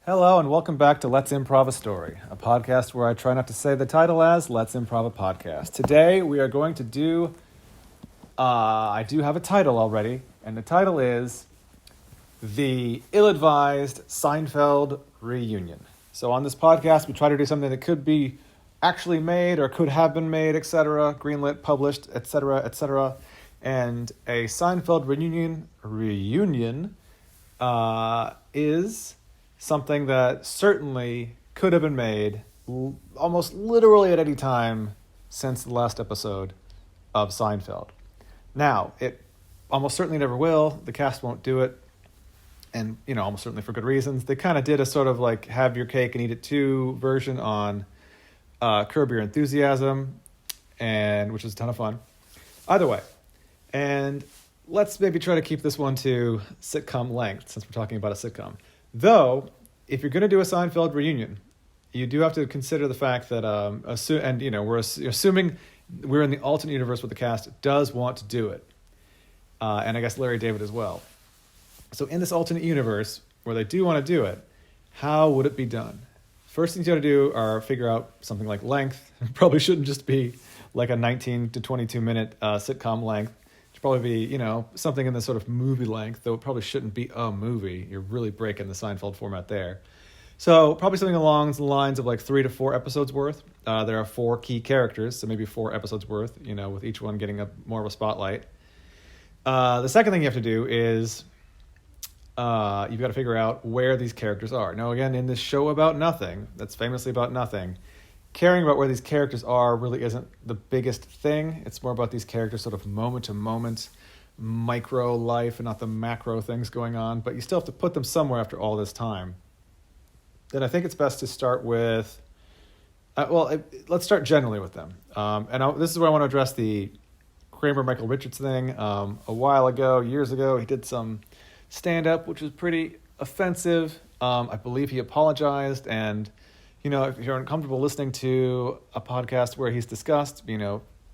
Hello and welcome back to Let's Improv a Story, a podcast where I try not to say the title as Let's Improv a Podcast. Today we are going to do, I do have a title already, and the title is The Ill-Advised Seinfeld Reunion. So on this podcast we try to do something that could be actually made or could have been made, etc., greenlit, published, etc., etc., and a Seinfeld reunion is something that certainly could have been made almost literally at any time since the last episode of Seinfeld. Now, it almost certainly never will. The cast won't do it. And, almost certainly for good reasons. They kind of did a sort of like have your cake and eat it too version on Curb Your Enthusiasm, which was a ton of fun. Either way. And let's maybe try to keep this one to sitcom length since we're talking about a sitcom. Though, if you're going to do a Seinfeld reunion, you do have to consider the fact that, we're assuming we're in the alternate universe where the cast does want to do it. And I guess Larry David as well. So in this alternate universe where they do want to do it, how would it be done? First things you got to do are figure out something like length. It probably shouldn't just be like a 19 to 22 minute sitcom length. Should probably be, something in the sort of movie length, though it probably shouldn't be a movie. You're really breaking the Seinfeld format there. So probably something along the lines of like 3 to 4 episodes worth. There are 4 key characters, so maybe 4 episodes worth, with each one getting more of a spotlight. The second thing you have to do is you've got to figure out where these characters are. Now, again, in this show about nothing, that's famously about nothing, caring about where these characters are really isn't the biggest thing. It's more about these characters sort of moment to moment, micro life, and not the macro things going on. But you still have to put them somewhere after all this time. Then I think it's best to start with, let's start generally with them. This is where I want to address the Kramer-Michael Richards thing. A while ago, years ago, he did some stand-up, which was pretty offensive. I believe he apologized, and if you're uncomfortable listening to a podcast where he's discussed,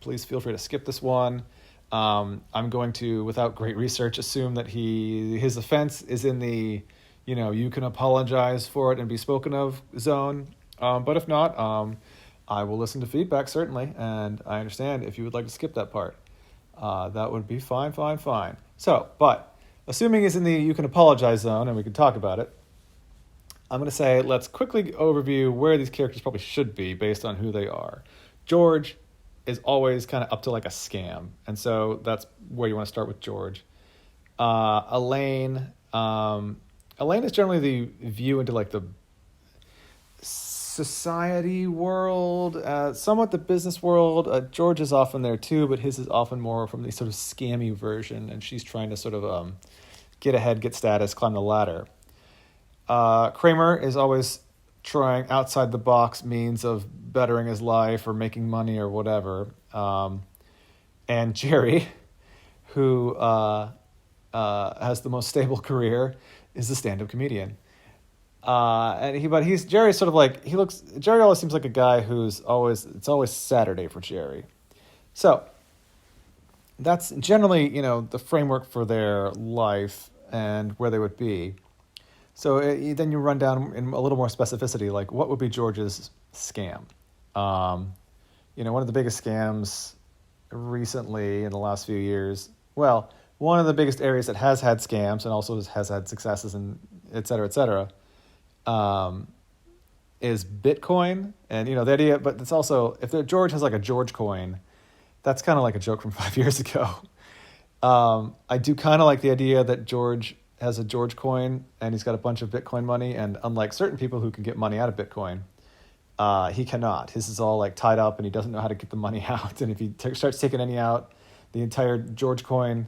please feel free to skip this one. I'm going to, without great research, assume that his offense is in the, you can apologize for it and be spoken of zone. But if not, I will listen to feedback, certainly, and I understand if you would like to skip that part. That would be fine. So, but assuming he's in the you can apologize zone and we can talk about it, I'm going to say let's quickly overview where these characters probably should be based on who they are. George is always kind of up to like a scam, and so that's where you want to start with George. Elaine is generally the view into like the society world, somewhat the business world. George is often there too, but his is often more from the sort of scammy version, and she's trying to sort of get ahead, get status, climb the ladder. Kramer is always trying outside the box means of bettering his life or making money or whatever. And Jerry, who has the most stable career, is a stand-up comedian. Jerry's sort of like, Jerry always seems like a guy it's always Saturday for Jerry. So that's generally, the framework for their life and where they would be. So then you run down in a little more specificity, like what would be George's scam? One of the biggest scams recently in the last few years, one of the biggest areas that has had scams and also has had successes and et cetera, is Bitcoin. And, the idea, but it's also, if George has like a George coin, that's kind of like a joke from 5 years ago. I do kind of like the idea that George has a George coin and he's got a bunch of Bitcoin money, and unlike certain people who can get money out of Bitcoin, he cannot. His is all like tied up and he doesn't know how to get the money out. And if he starts taking any out, the entire George coin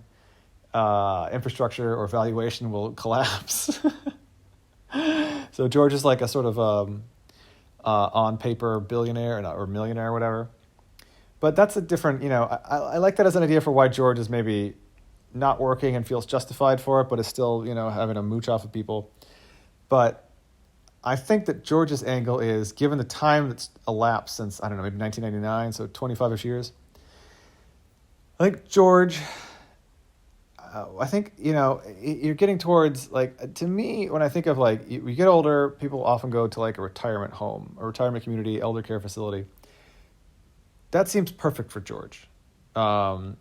infrastructure or valuation will collapse. So George is like a sort of on paper billionaire or millionaire or whatever. But that's a different, I like that as an idea for why George is maybe not working and feels justified for it, but is still, having a mooch off of people. But I think that George's angle is, given the time that's elapsed since, maybe 1999, so 25-ish years, I think George I think, you're getting towards, like, to me, when I think of, like, you get older, people often go to, like, a retirement home, a retirement community, elder care facility. That seems perfect for George. Um,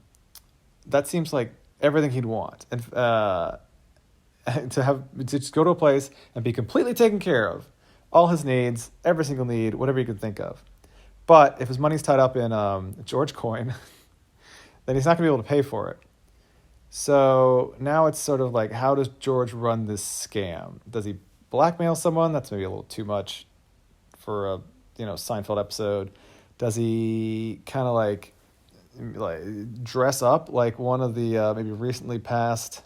that seems like everything he'd want. And to just go to a place and be completely taken care of, all his needs, every single need, whatever you could think of. But if his money's tied up in George coin, then he's not going to be able to pay for it. So now it's sort of like, how does George run this scam? Does he blackmail someone? That's maybe a little too much for a Seinfeld episode. Does he kind of like dress up like one of the maybe recently passed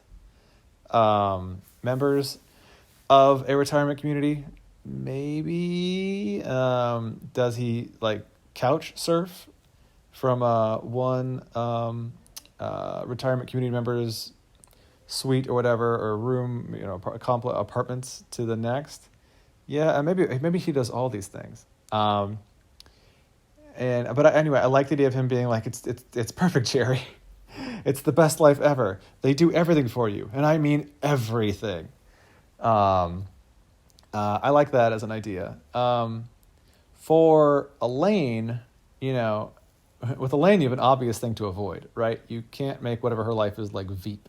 members of a retirement community? Maybe. Does he like couch surf from one retirement community member's suite or whatever, or room, apartments to the next? Yeah, and maybe he does all these things. But anyway, I like the idea of him being like, it's perfect, Jerry. It's the best life ever. They do everything for you, and I mean everything. I like that as an idea. For Elaine, with Elaine, you have an obvious thing to avoid, right? You can't make whatever her life is like Veep.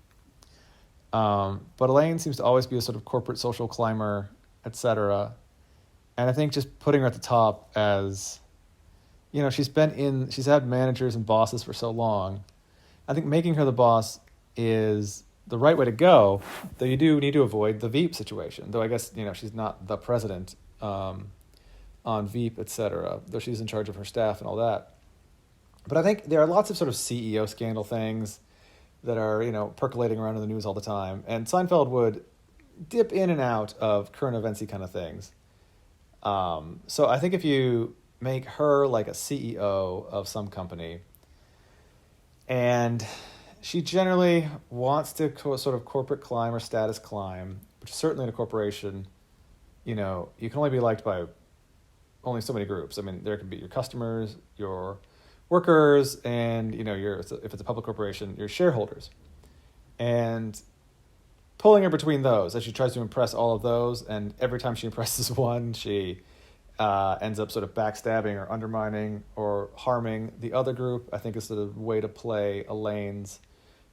But Elaine seems to always be a sort of corporate social climber, etc. And I think just putting her at the top as, she's had managers and bosses for so long. I think making her the boss is the right way to go, though you do need to avoid the Veep situation. Though I guess, she's not the president on Veep, etc., though she's in charge of her staff and all that. But I think there are lots of sort of CEO scandal things that are, percolating around in the news all the time. And Seinfeld would dip in and out of current events-y kind of things. So I think if you make her like a CEO of some company, and she generally wants to sort of corporate climb or status climb, which is certainly in a corporation, you can only be liked by only so many groups. I mean, there could be your customers, your workers, and if it's a public corporation, your shareholders. And pulling her between those as she tries to impress all of those, and every time she impresses one, she ends up sort of backstabbing or undermining or harming the other group, I think is the way to play Elaine's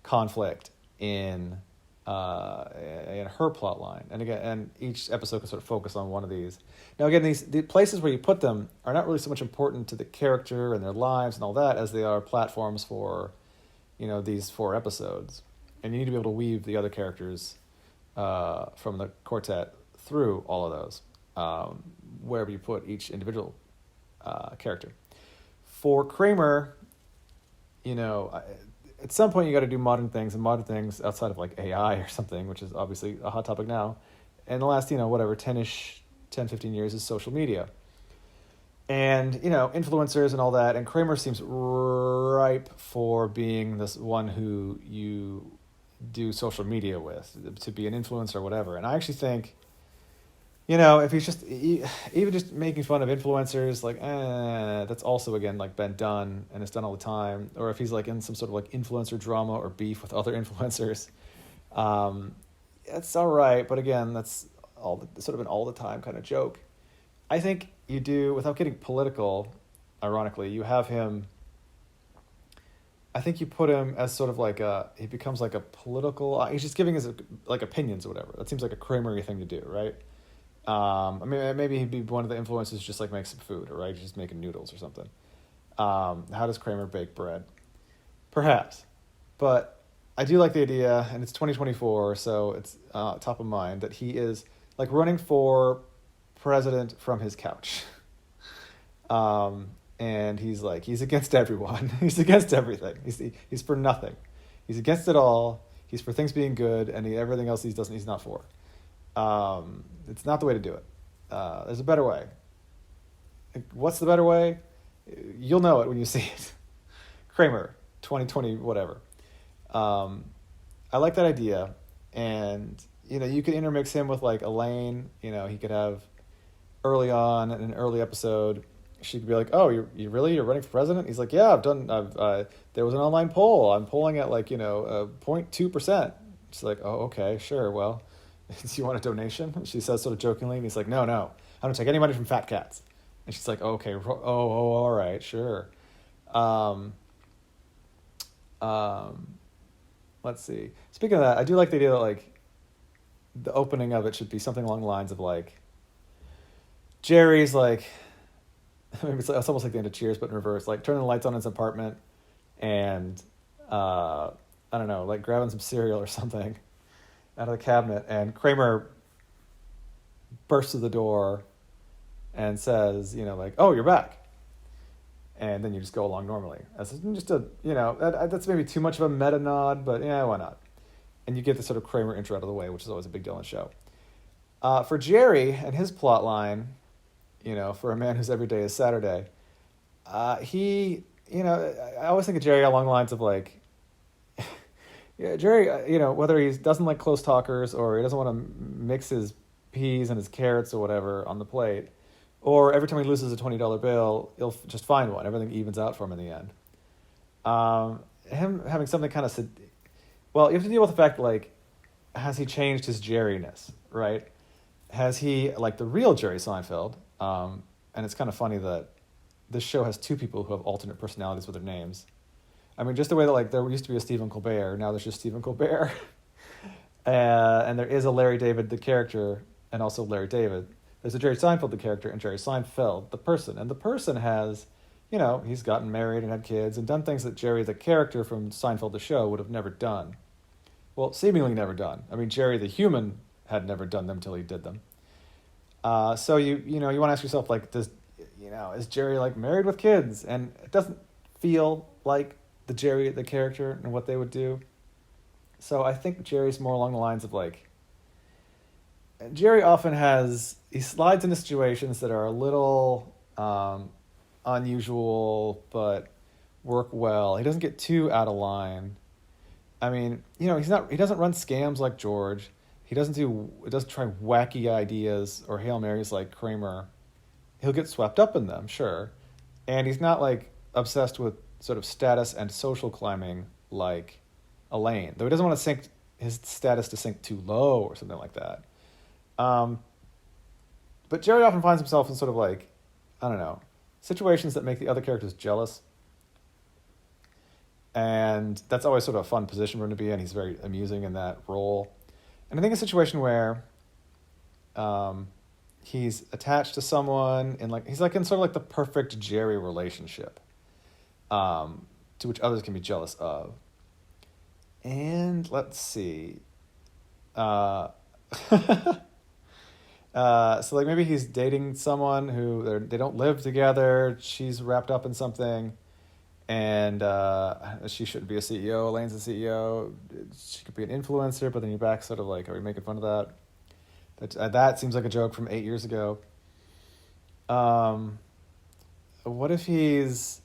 conflict in her plot line. And again, and each episode can sort of focus on one of these. Now again, the places where you put them are not really so much important to the character and their lives and all that as they are platforms for, these 4 episodes. And you need to be able to weave the other characters from the quartet through all of those, wherever you put each individual character. For Kramer, at some point you got to do modern things, and modern things outside of like AI or something, which is obviously a hot topic now. And the last, 10, 15 years is social media. And, influencers and all that. And Kramer seems ripe for being this one who you do social media with, to be an influencer or whatever. And I actually think, if he's just, even just making fun of influencers, like, that's also, again, like been done and it's done all the time. Or if he's like in some sort of like influencer drama or beef with other influencers, it's all right. But again, that's sort of an all the time kind of joke. I think you do, without getting political, ironically, you have him, I think you put him as sort of like he becomes like a political, he's just giving his like opinions or whatever. That seems like a Kramer-y thing to do, right? Maybe he'd be one of the influencers, just like make some food, or right, just making noodles or something. How does Kramer bake bread? Perhaps. But I do like the idea, and it's 2024, so it's top of mind, that he is like running for president from his couch. And he's against everyone. He's against everything. He's for nothing. He's against it all. He's for things being good, and everything else he's not for. It's not the way to do it. There's a better way. What's the better way? You'll know it when you see it. Kramer, 2020, whatever. I like that idea. And, you could intermix him with like Elaine. He could have early on in an early episode, she could be like, "Oh, you're running for president?" He's like, "Yeah, there was an online poll. I'm polling at like, 0.2%. She's like, oh, okay, sure. Well, do you want a donation? She says sort of jokingly, and he's like, no, no, I don't take any money from fat cats. And she's like, okay, all right, sure. Um, um, let's see. Speaking of that, I do like the idea that like the opening of it should be something along the lines of like Jerry's like maybe it's almost like the end of Cheers, but in reverse. Like turning the lights on in his apartment, and I don't know, like grabbing some cereal or something out of the cabinet, and Kramer bursts through the door and says, like, "Oh, you're back," and then you just go along normally. That's just a, that's maybe too much of a meta nod, but yeah, why not? And you get the sort of Kramer intro out of the way, which is always a big deal in the show. For Jerry and his plot line, for a man whose every day is Saturday, he, I always think of Jerry along the lines of like, yeah, Jerry, whether he doesn't like close talkers or he doesn't want to mix his peas and his carrots or whatever on the plate, or every time he loses a $20 bill, he'll just find one. Everything evens out for him in the end. Him having something kind of, well, you have to deal with the fact, like, has he changed his Jerry-ness, right? Has he, like the real Jerry Seinfeld, and it's kind of funny that this show has two people who have alternate personalities with their names. I mean, just the way that, like, there used to be a Stephen Colbert, now there's just Stephen Colbert. And there is a Larry David, the character, and also Larry David. There's a Jerry Seinfeld, the character, and Jerry Seinfeld, the person. And the person has, he's gotten married and had kids and done things that Jerry, the character from Seinfeld, the show, would have never done. Well, seemingly never done. I mean, Jerry, the human, had never done them until he did them. So you want to ask yourself, like, is Jerry, like, married with kids? And it doesn't feel like the Jerry, the character, and what they would do. So I think Jerry's more along the lines of, like, Jerry often he slides into situations that are a little unusual, but work well. He doesn't get too out of line. I mean, he doesn't run scams like George. He doesn't try wacky ideas or Hail Marys like Kramer. He'll get swept up in them, sure. And he's not, like, obsessed with sort of status and social climbing like Elaine, though he doesn't want to sink his status to sink too low or something like that. But Jerry often finds himself in sort of, like, I don't know, situations that make the other characters jealous. And that's always sort of a fun position for him to be in. He's very amusing in that role. And I think a situation where he's attached to someone and, like, he's like in sort of like the perfect Jerry relationship, to which others can be jealous of. And let's see. So, like, maybe he's dating someone who they don't live together. She's wrapped up in something, and she shouldn't be a CEO. Elaine's a CEO. She could be an influencer, but then you're back sort of like, are we making fun of that? That seems like a joke from 8 years ago. What if he's...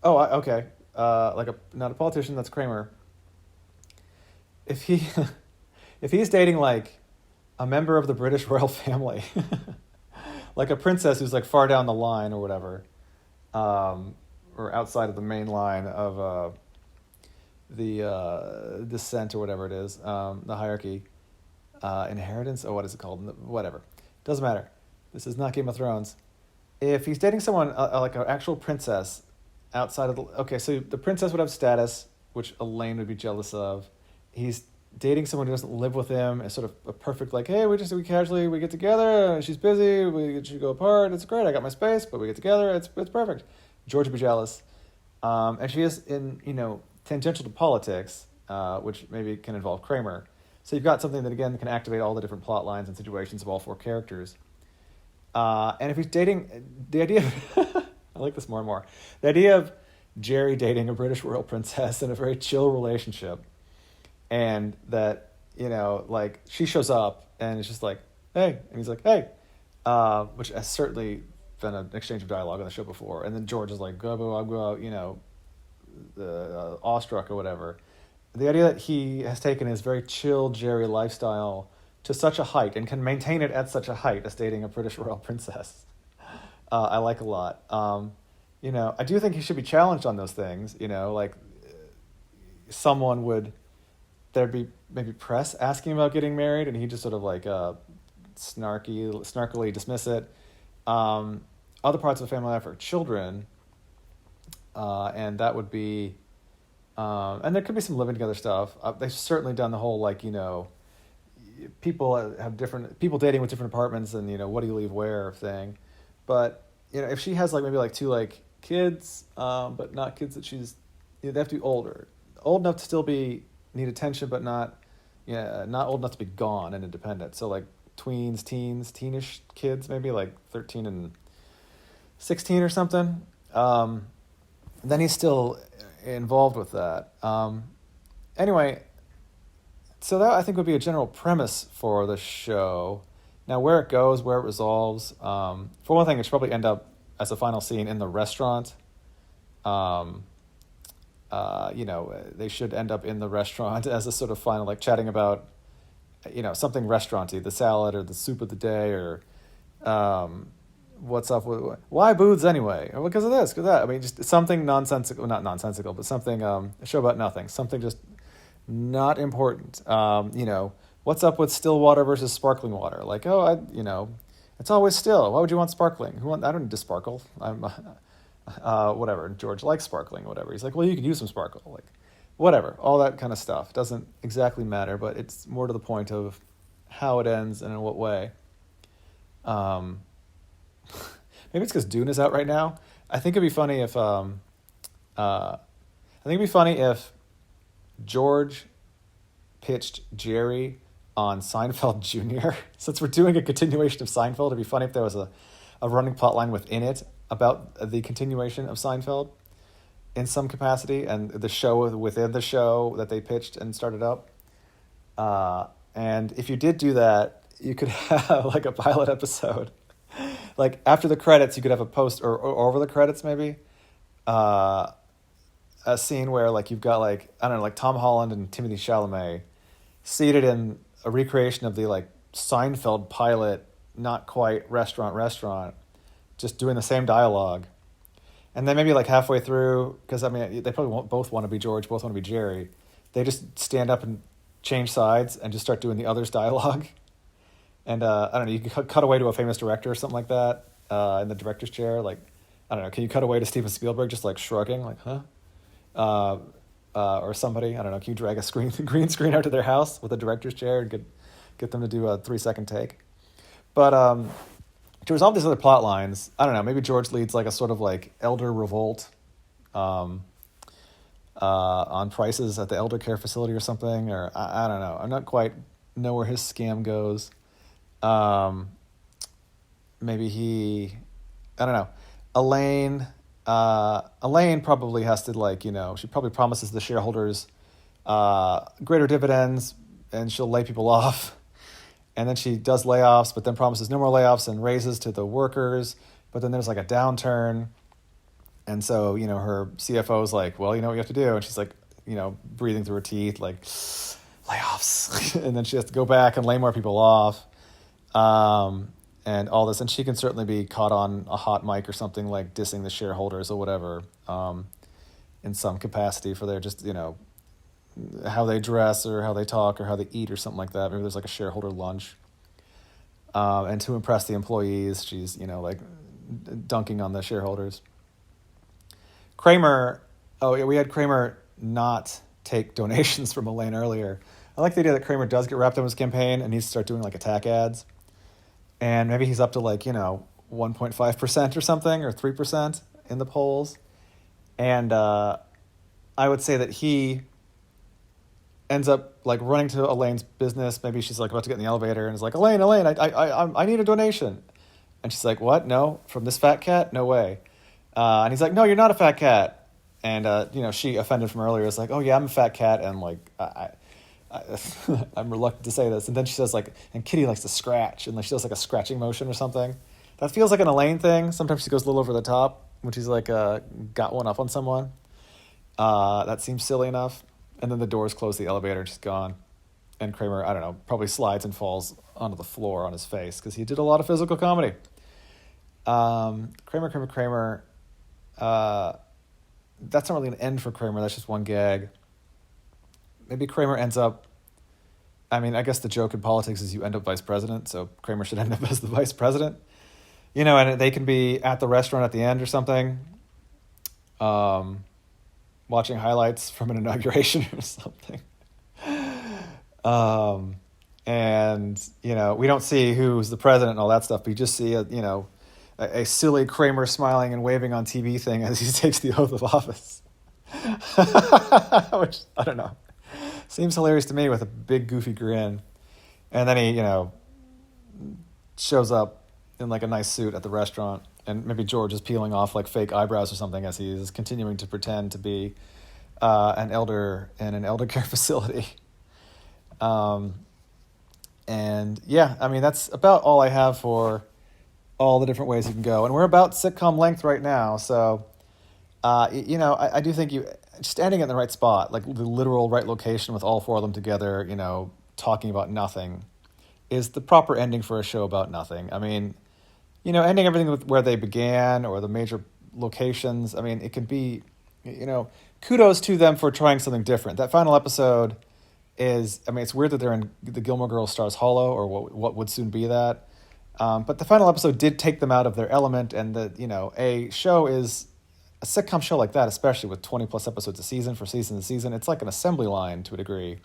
Oh, okay. Not a politician, that's Kramer. If he's dating, like, a member of the British royal family, like a princess who's, like, far down the line or whatever, or outside of the main line of the descent or whatever it is, the hierarchy, inheritance, what is it called? Whatever. Doesn't matter. This is not Game of Thrones. If he's dating someone, like an actual princess, outside of the... Okay, so the princess would have status, which Elaine would be jealous of. He's dating someone who doesn't live with him. It's sort of a perfect, like, hey, we get together, she's busy, we should go apart, it's great, I got my space, but we get together, it's perfect. George would be jealous. And she is in, tangential to politics, which maybe can involve Kramer. So you've got something that, again, can activate all the different plot lines and situations of all four characters. And if he's dating, the idea of, I like this more and more, the idea of Jerry dating a British royal princess in a very chill relationship, and that, like, she shows up and it's just like, hey, and he's like, hey, which has certainly been an exchange of dialogue on the show before. And then George is like, go, awestruck or whatever. The idea that he has taken his very chill Jerry lifestyle to such a height and can maintain it at such a height as dating a British royal princess, I like a lot. I do think he should be challenged on those things. Like, someone would there'd be maybe press asking about getting married, and he just sort of like snarkily dismiss it. Other parts of the family life are children, and that would be, and there could be some living together stuff. They've certainly done the whole like people have different people dating with different apartments, and what do you leave where thing. But if she has like maybe like two like kids, but not kids that she's, they have to be old enough to still be need attention, but not old enough to be gone and independent. So like teenish kids, maybe like 13 and 16 or something. Then he's still involved with that. Anyway, so that I think would be a general premise for the show. Now, where it goes, where it resolves, for one thing, it should probably end up as a final scene in the restaurant. They should end up in the restaurant as a sort of final, like chatting about, something restaurant-y, the salad or the soup of the day, or what's up with, why booths anyway? Or because of this, because that. I mean, just something nonsensical, not nonsensical, but something, a show about nothing, something just not important. What's up with still water versus sparkling water? Like, it's always still. Why would you want sparkling? I don't need to sparkle. I'm, whatever. George likes sparkling, whatever. He's like, well, you could use some sparkle. Like, whatever. All that kind of stuff doesn't exactly matter, but it's more to the point of how it ends and in what way. Maybe it's because Dune is out right now. I think it'd be funny if George pitched Jerry on Seinfeld Jr. Since we're doing a continuation of Seinfeld, it'd be funny if there was a running plot line within it about the continuation of Seinfeld in some capacity, and the show within the show that they pitched and started up. And if you did do that, you could have like a pilot episode. Like after the credits, you could have a post or over the credits maybe. A scene where like you've got like, I don't know, like Tom Holland and Timothée Chalamet seated in a recreation of the like Seinfeld pilot, not quite restaurant, just doing the same dialogue. And then maybe like halfway through, because I mean, they probably won't both want to be George, both want to be Jerry. They just stand up and change sides and just start doing the other's dialogue. And I don't know, you can cut away to a famous director or something like that in the director's chair. Like, I don't know, can you cut away to Steven Spielberg just like shrugging, like, huh? Or somebody, I don't know, can you drag a green screen out to their house with a director's chair and get them to do a 3-second take? But to resolve these other plot lines, I don't know, maybe George leads like a sort of like elder revolt on prices at the elder care facility or something, or I don't know. I'm not quite know where his scam goes. Maybe I don't know. Elaine probably has to like, she probably promises the shareholders greater dividends, and she'll lay people off. And then she does layoffs, but then promises no more layoffs and raises to the workers. But then there's like a downturn. And so, her CFO is like, well, you know what you have to do. And she's like, breathing through her teeth, like, layoffs. And then she has to go back and lay more people off. And all this. And she can certainly be caught on a hot mic or something, like dissing the shareholders or whatever, in some capacity for their just, how they dress or how they talk or how they eat or something like that. Maybe there's like a shareholder lunch. And to impress the employees, she's, like dunking on the shareholders. Kramer, we had Kramer not take donations from Elaine earlier. I like the idea that Kramer does get wrapped up in his campaign and needs to start doing like attack ads. And maybe he's up to like, 1.5% or something, or 3% in the polls. And I would say that he ends up like running to Elaine's business. Maybe she's like about to get in the elevator and is like, Elaine, I need a donation. And she's like, what? No, from this fat cat? No way. And he's like, no, you're not a fat cat. And, she offended from earlier is like, oh yeah, I'm a fat cat. And like, I'm reluctant to say this. And then she says like, and Kitty likes to scratch. And like she does like a scratching motion or something. That feels like an Elaine thing. Sometimes she goes a little over the top when she's like, got one up on someone. That seems silly enough. And then the doors close the elevator and she's gone. And Kramer, I don't know, probably slides and falls onto the floor on his face because he did a lot of physical comedy. Kramer. That's not really an end for Kramer. That's just one gag. maybe Kramer ends up. I mean, I guess the joke in politics is you end up vice president, so Kramer should end up as the vice president. And they can be at the restaurant at the end or something, watching highlights from an inauguration or something. And we don't see who's the president and all that stuff, but you just see a silly Kramer smiling and waving on TV thing as he takes the oath of office. Which, I don't know, seems hilarious to me, with a big goofy grin. And then he, shows up in like a nice suit at the restaurant, and maybe George is peeling off like fake eyebrows or something as he is continuing to pretend to be an elder in an elder care facility. And yeah, I mean, that's about all I have for all the different ways you can go. And we're about sitcom length right now, so I do think you just ending it in the right spot, like the literal right location with all four of them together, talking about nothing, is the proper ending for a show about nothing. I mean, ending everything with where they began or the major locations. I mean, it can be, kudos to them for trying something different. That final episode is, I mean, it's weird that they're in the Gilmore Girls Stars Hollow, or what would soon be that. But the final episode did take them out of their element, and a show is a sitcom show like that, especially with 20 plus episodes a season for season to season. It's like an assembly line to a degree.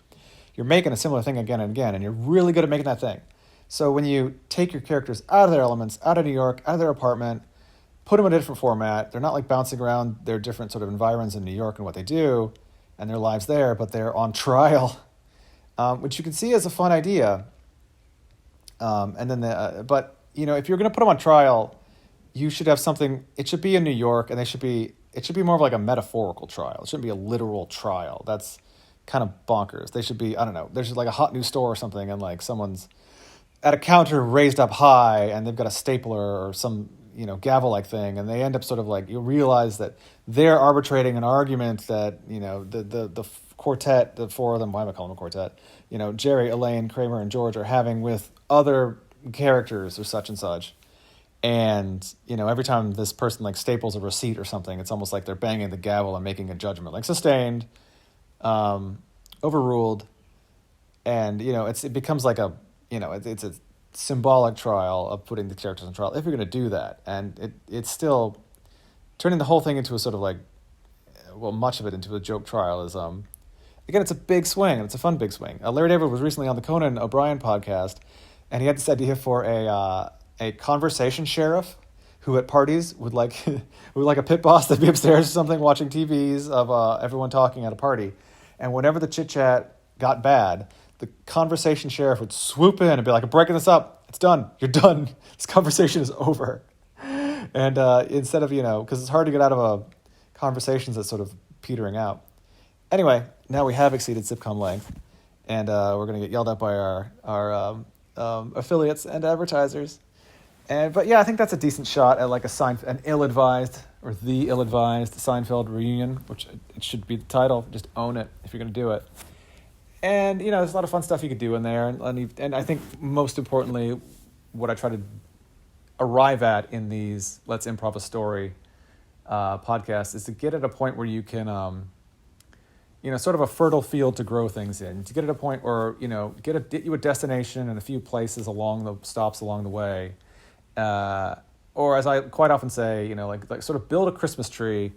You're making a similar thing again and again, and you're really good at making that thing. So when you take your characters out of their elements, out of New York, out of their apartment, put them in a different format, they're not like bouncing around their different sort of environs in New York and what they do and their lives there, but they're on trial, which you can see as a fun idea. And then, but if you're going to put them on trial, you should have something. It should be in New York, and it should be more of like a metaphorical trial. It shouldn't be a literal trial. That's kind of bonkers. They should be, I don't know, there's like a hot new store or something, and like someone's at a counter raised up high, and they've got a stapler or some gavel-like thing, and they end up sort of like, you realize that they're arbitrating an argument that the quartet, the four of them, why am I calling them a quartet? Jerry, Elaine, Kramer, and George are having with other characters or such and such. And every time this person like staples a receipt or something, it's almost like they're banging the gavel and making a judgment, like sustained, overruled, and it becomes like a it's a symbolic trial of putting the characters on trial if you're going to do that. And it's still turning the whole thing into a sort of like, well, much of it into a joke trial is again, it's a big swing, and it's a fun big swing. Larry David was recently on the Conan O'Brien podcast, and he had this idea for a conversation sheriff who at parties would like a pit boss that'd be upstairs or something watching TVs of everyone talking at a party. And whenever the chit chat got bad, the conversation sheriff would swoop in and be like, "I'm breaking this up. It's done. You're done. This conversation is over." And instead of, because it's hard to get out of a conversations that's sort of petering out. Anyway, now we have exceeded sitcom length, and we're going to get yelled at by our affiliates and advertisers. But yeah, I think that's a decent shot at like an ill-advised or the ill-advised Seinfeld reunion, which it should be the title. Just own it if you're going to do it. And there's a lot of fun stuff you could do in there, and I think most importantly, what I try to arrive at in these Let's Improv a Story podcasts is to get at a point where you can, sort of a fertile field to grow things in. To get at a point where get you a destination and a few places along the stops along the way. Or as I quite often say, like sort of build a Christmas tree,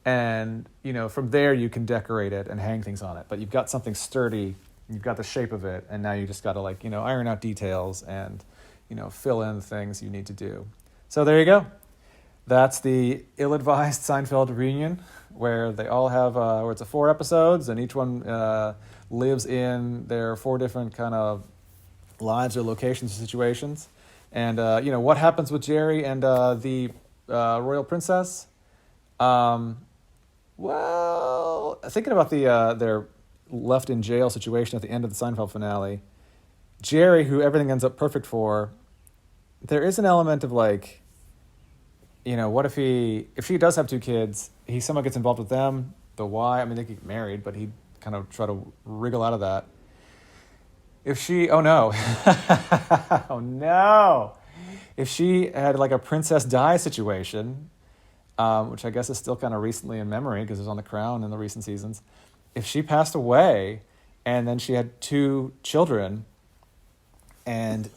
and from there you can decorate it and hang things on it. But you've got something sturdy, you've got the shape of it, and now you just got to iron out details and fill in the things you need to do. So there you go. That's the ill-advised Seinfeld reunion, where they all have where it's 4 episodes, and each one lives in their 4 different kind of lives or locations or situations. And, what happens with Jerry and the royal princess? Well, thinking about their left in jail situation at the end of the Seinfeld finale, Jerry, who everything ends up perfect for, there is an element of like, what if she does have 2 kids, he somehow gets involved with them, the why, I mean, they could get married, but he'd kind of try to wriggle out of that. If she, oh no, oh no, if she had like a Princess Di situation, which I guess is still kind of recently in memory because it was on The Crown in the recent seasons, if she passed away and then she had 2 children, and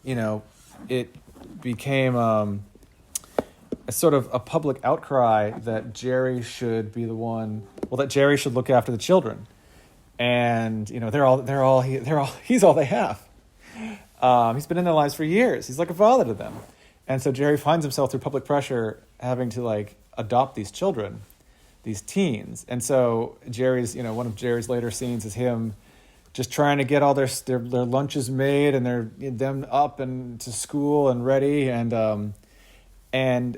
it became a sort of a public outcry that Jerry should be the one. Well, that Jerry should look after the children, and he's all they have. He's been in their lives for years. He's like a father to them, and so Jerry finds himself through public pressure having to like adopt these children, these teens, and so one of Jerry's later scenes is him just trying to get all their lunches made and them up and to school and ready, and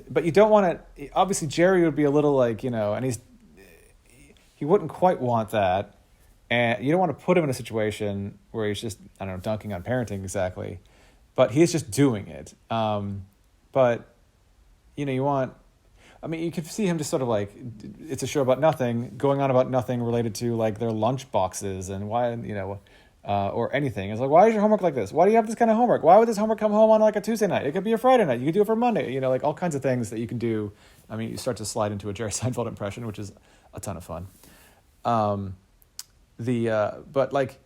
but you don't want to. Obviously, Jerry would be a little like and he wouldn't quite want that, and you don't want to put him in a situation where he's just dunking on parenting exactly, but he's just doing it. But you want. I mean, you can see him just sort of like, it's a show about nothing, going on about nothing related to like their lunch boxes and why, or anything. It's like, why is your homework like this? Why do you have this kind of homework? Why would this homework come home on like a Tuesday night? It could be a Friday night. You could do it for Monday, like all kinds of things that you can do. I mean, you start to slide into a Jerry Seinfeld impression, which is a ton of fun. But like,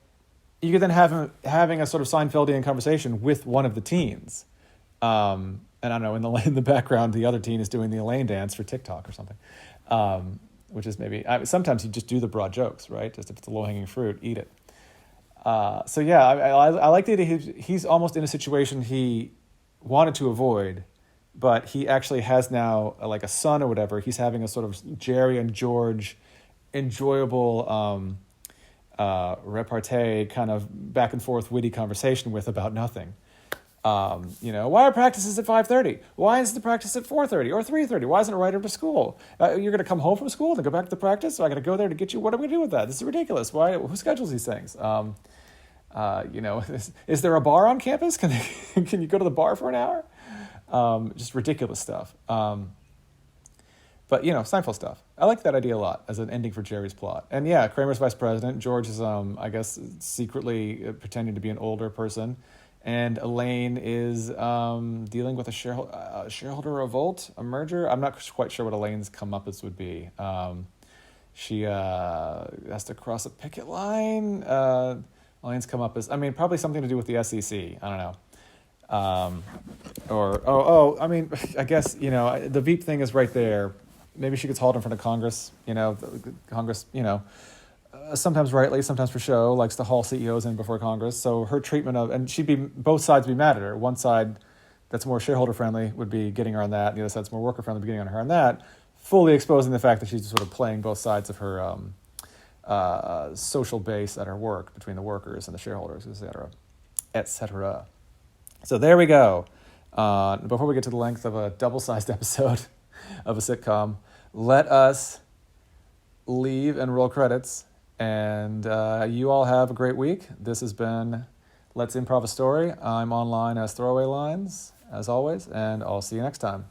you could then have him having a sort of Seinfeldian conversation with one of the teens. And I don't know, in the background, the other teen is doing the Elaine dance for TikTok or something, which is sometimes you just do the broad jokes, right? Just if it's a low-hanging fruit, eat it. So yeah, I like the idea he's almost in a situation he wanted to avoid, but he actually has now like a son or whatever. He's having a sort of Jerry and George enjoyable repartee kind of back and forth witty conversation with about nothing. Why are practices at 5:30? Why is the practice at 4:30 or 3:30? Why isn't it right after school? You're going to come home from school and go back to the practice? So I got to go there to get you. What are we going to do with that? This is ridiculous. Why? Who schedules these things? Is there a bar on campus? Can you go to the bar for an hour? Just ridiculous stuff. But Seinfeld stuff. I like that idea a lot as an ending for Jerry's plot. And yeah, Kramer's vice president. George is, I guess, secretly pretending to be an older person. And Elaine is dealing with a shareholder revolt, a merger. I'm not quite sure what Elaine's comeuppance would be. She has to cross a picket line. Elaine's comeuppance, probably something to do with the SEC. I don't know. I guess, the Veep thing is right there. Maybe she gets hauled in front of Congress. Congress, sometimes rightly, sometimes for show, likes to haul CEOs in before Congress. So her treatment and both sides would be mad at her. One side that's more shareholder friendly would be getting her on that. And the other side's more worker friendly, would be getting on her on that, fully exposing the fact that she's sort of playing both sides of her social base at her work between the workers and the shareholders, et cetera, et cetera. So there we go. Before we get to the length of a double-sized episode of a sitcom, let us leave and roll credits. And you all have a great week. This has been Let's Improv a Story. I'm online as Throwaway Lines, as always, and I'll see you next time.